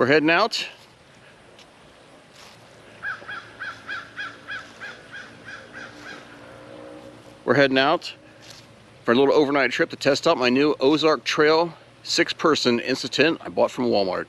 We're heading out. We're heading out for a little overnight trip to test out my new Ozark Trail 6-person instant tent I bought from Walmart.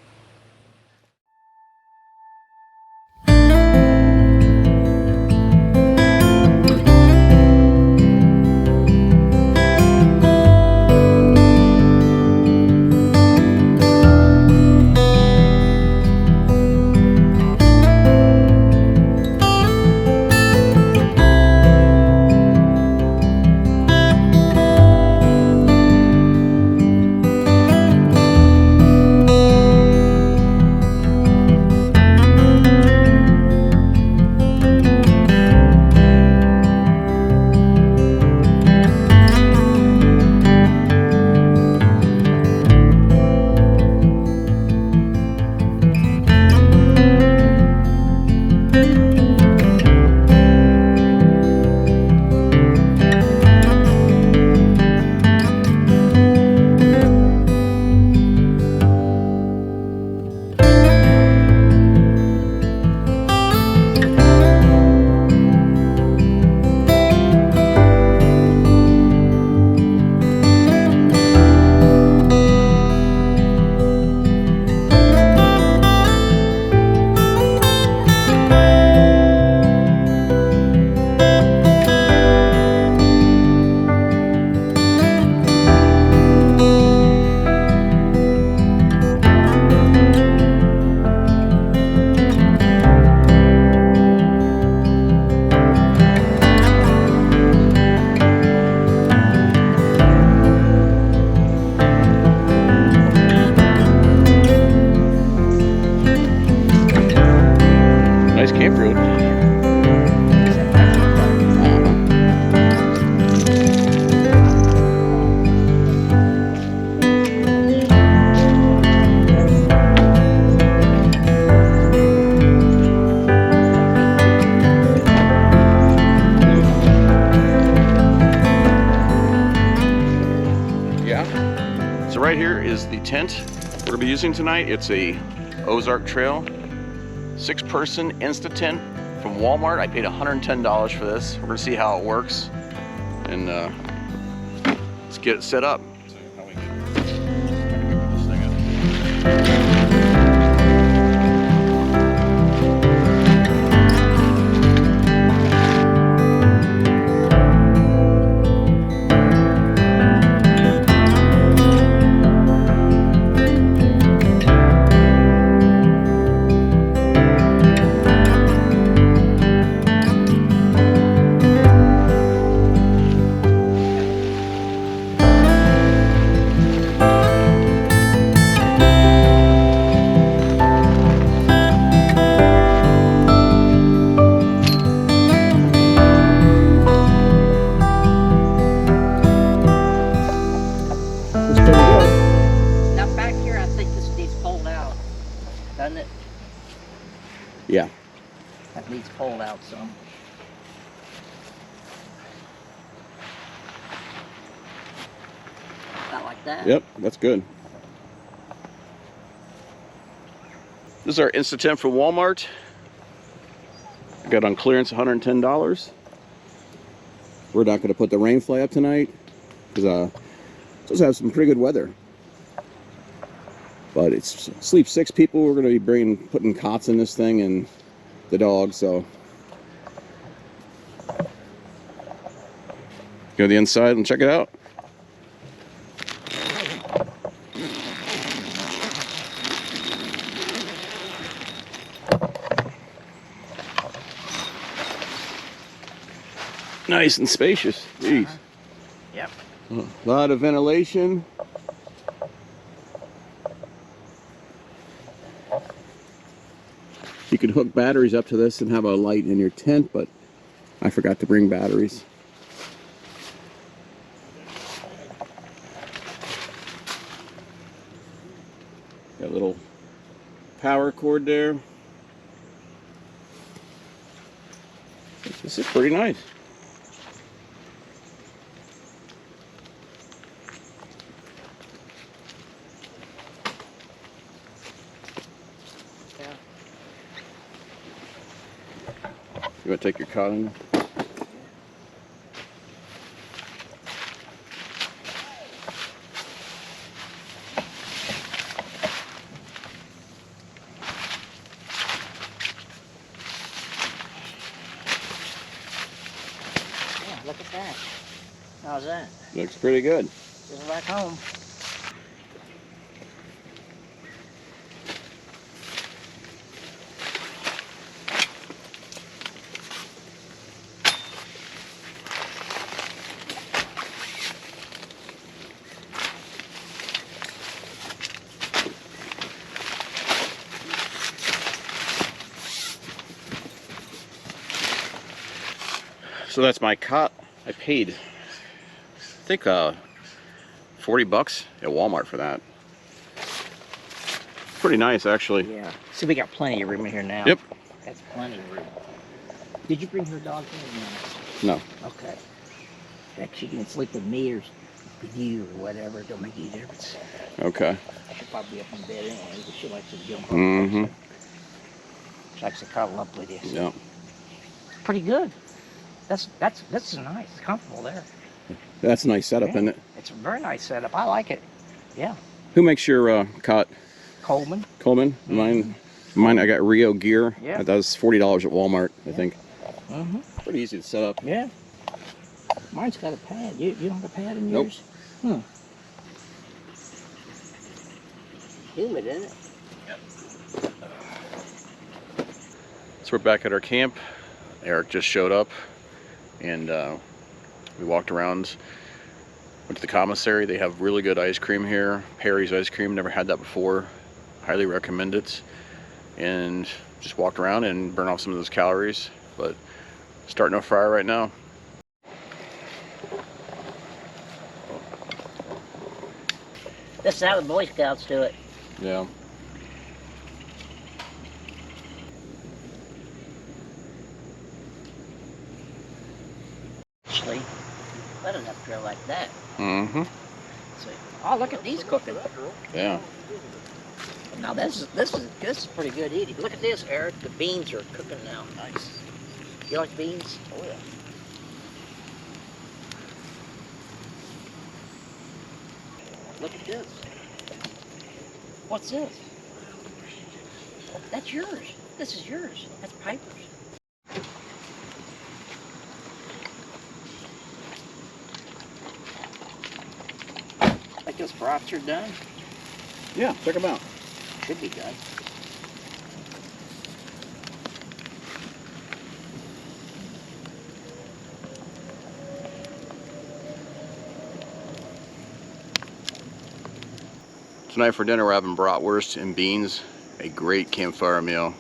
Nice campground. Yeah. So right here is the tent we're gonna be using tonight. It's a Ozark Trail 6-person instant tent from Walmart. I paid $110 for this. We're gonna see how it works, and let's get it set up. Doesn't it? Yeah. That needs pulled out some. About like that? Yep, that's good. This is our instant tent from Walmart. I got on clearance $110. We're not going to put the rain fly up tonight because it's supposed to have some pretty good weather. But it's sleep 6 people. We're going to be putting cots in this thing and the dog. So go to the inside and check it out. Nice and spacious. Jeez. Yep. A lot of ventilation. You could hook batteries up to this and have a light in your tent, but I forgot to bring batteries. Got a little power cord there. This is pretty nice. want to take your cot in? Yeah, look at that. How's that? Looks pretty good. Just like home. So that's my cot. I paid, I think, 40 bucks at Walmart for that. Pretty nice, actually. Yeah. See, we got plenty of room in here now. Yep. That's plenty of room. Did you bring her dog in? No. Okay. Heck, she can sleep with me or with you or whatever. It don't make any difference. Okay. I should probably be up in bed anyway, but she likes to jump up. Mm-hmm. She likes to cuddle up with you. So. Yeah. It's pretty good. That's nice. It's comfortable there. That's a nice setup, Yeah. isn't it? It's a very nice setup. I like it. Yeah. Who makes your cot? Coleman. Coleman? Mine, I got Rio Gear. Yeah. That was $40 at Walmart, I think. Mm-hmm. Pretty easy to set up. Yeah. Mine's got a pad. You don't have a pad in Nope. yours? Hmm. Humid, isn't it? So we're back at our camp. Eric just showed up, and we walked around, went to the commissary. They have really good ice cream here. Perry's ice cream, never had that before. Highly recommend it. And just walked around and burned off some of those calories, but starting a fire right now. This is how the Boy Scouts do it. Yeah. Actually, let it up there like that. Mm-hmm. See. Oh, look at these cooking. Yeah. Now this is pretty good eating. Look at this, Eric. The beans are cooking now. Nice. You like beans? Oh yeah. Look at this. What's this? That's yours. This is yours. That's Piper's. Like those brats are done? Yeah, check them out. Should be done. Tonight for dinner we're having bratwurst and beans, a great campfire meal.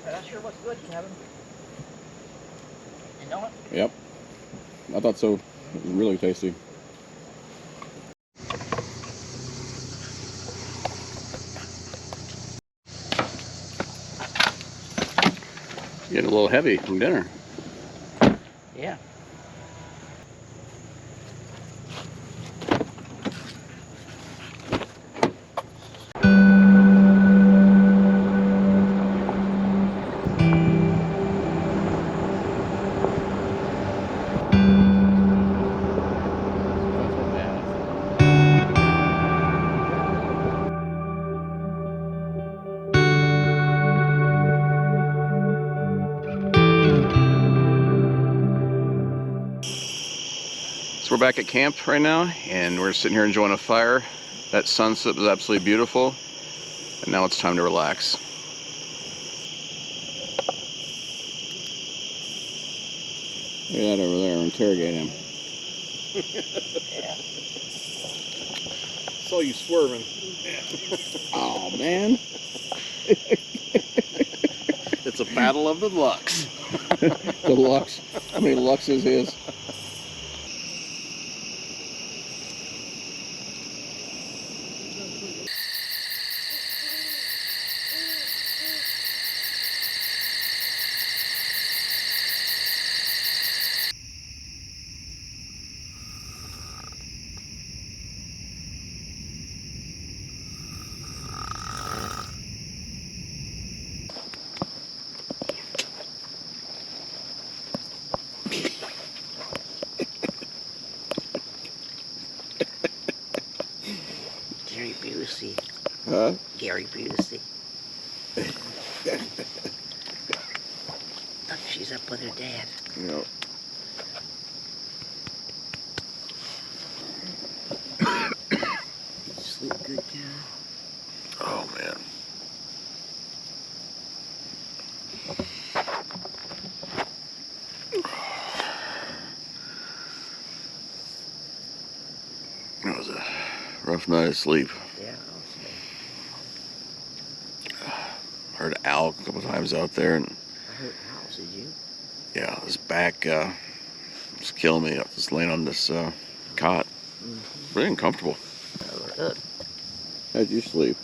That sure looks good, Kevin. You know it? Yep. I thought so. It was really tasty. Getting a little heavy from dinner. Yeah. So we're back at camp right now, and we're sitting here enjoying a fire. That sunset was absolutely beautiful, and now it's time to relax. Look at that over there, interrogate him. Yeah. Saw you swerving. Oh man. It's a battle of the Lux. The Lux. How many Luxes his? Gary Busey. Look, she's up with her dad. Yep. Sleep good, Karen. Oh man. That was a rough night of sleep. Yeah, Heard an owl a couple times out there, and I heard owls, did you? yeah, this back was killing me. I was just laying on this cot. Really uncomfortable. Oh, look, How'd you sleep?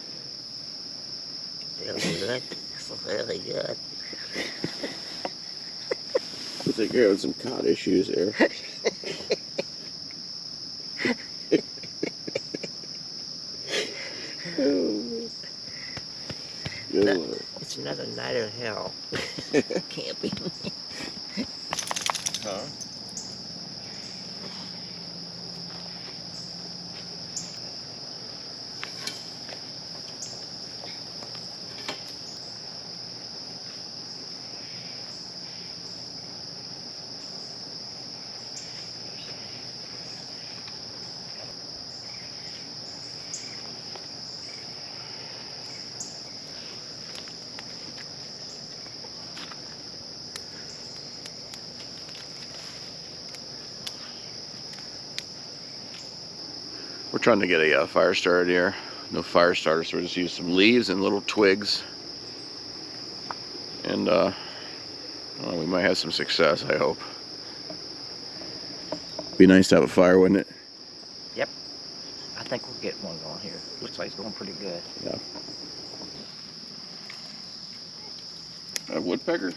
feels good. It's really good. I think you're having some cot issues there. Good Lord. It's another night of hell. Camping. Huh? We're trying to get a fire started here. No fire starter, so we just use some leaves and little twigs. And well, we might have some success, I hope. Be nice to have a fire, wouldn't it? Yep. I think we'll get one going here. Looks like it's going pretty good. Yeah. A woodpecker?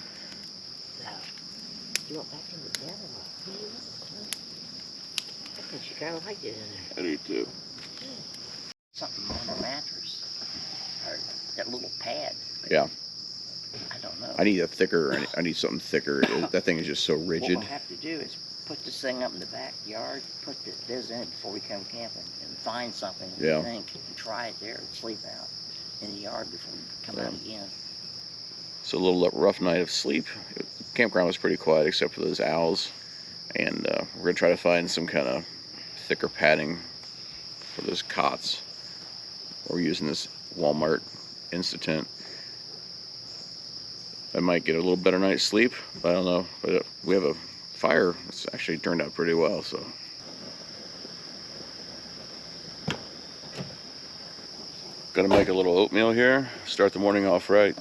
You went back in the den or what? I think she kind of liked it in there. I do too. Something on her mattress. Or that little pad. Yeah. I don't know. I need a thicker, I need something thicker. That thing is just so What rigid. we'll have to do is put this thing up in the backyard, put this in it before we come camping, and find something we Yeah. think, and try it there and sleep out in the yard before we come out again. So a little rough night of sleep. Campground was pretty quiet except for those owls. And we're going to try to find some kind of thicker padding for those cots. We're using this Walmart Instant. I might get a little better night's sleep, but I don't know. But we have a fire. It's actually turned out pretty well, so. Gonna make a little oatmeal here. Start the morning off right.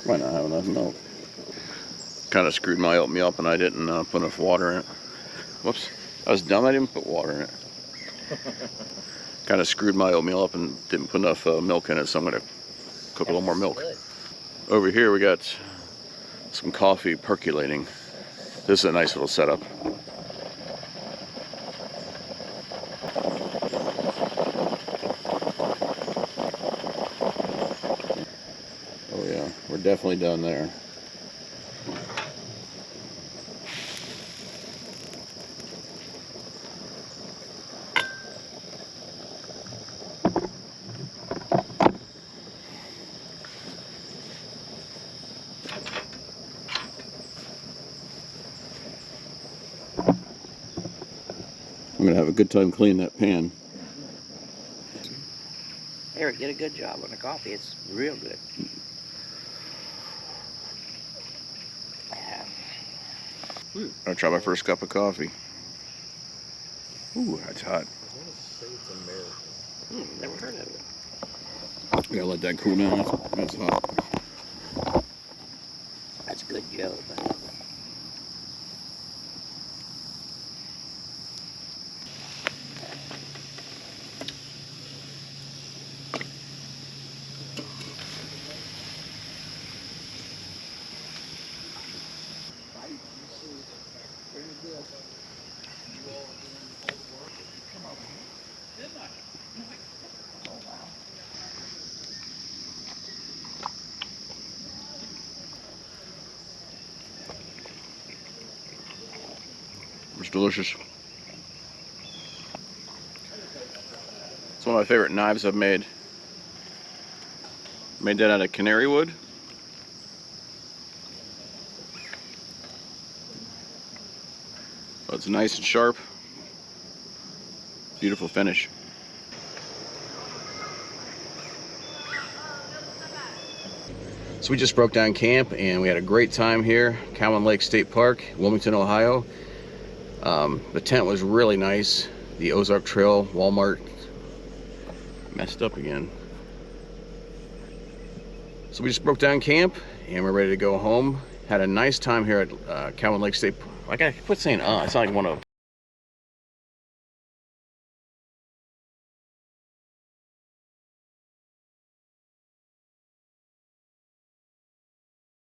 Might not have enough milk. Kind of screwed my oatmeal up and I didn't put enough water in it. Whoops. I was dumb, I didn't put water in it. Kind of screwed my oatmeal up and didn't put enough milk in it, so I'm going to cook a little more milk. Good. Over here we got some coffee percolating. This is a nice little setup. Oh yeah, we're definitely done there. I'm gonna have a good time cleaning that pan. Eric did a good job on the coffee. It's real good. I'll try my first cup of coffee. Ooh, that's hot. Never heard of it. Gotta let that cool down. That's hot. That's good, Joe. But It's delicious. It's one of my favorite knives I've made. Made that out of canary wood. So it's nice and sharp. Beautiful finish. So we just broke down camp and we had a great time here. Cowan Lake State Park, Wilmington, Ohio. The tent was really nice. The Ozark Trail, Walmart, messed up again. So we just broke down camp and we're ready to go home. Had a nice time here at Cowan Lake State Park. I gotta quit saying it's not like one of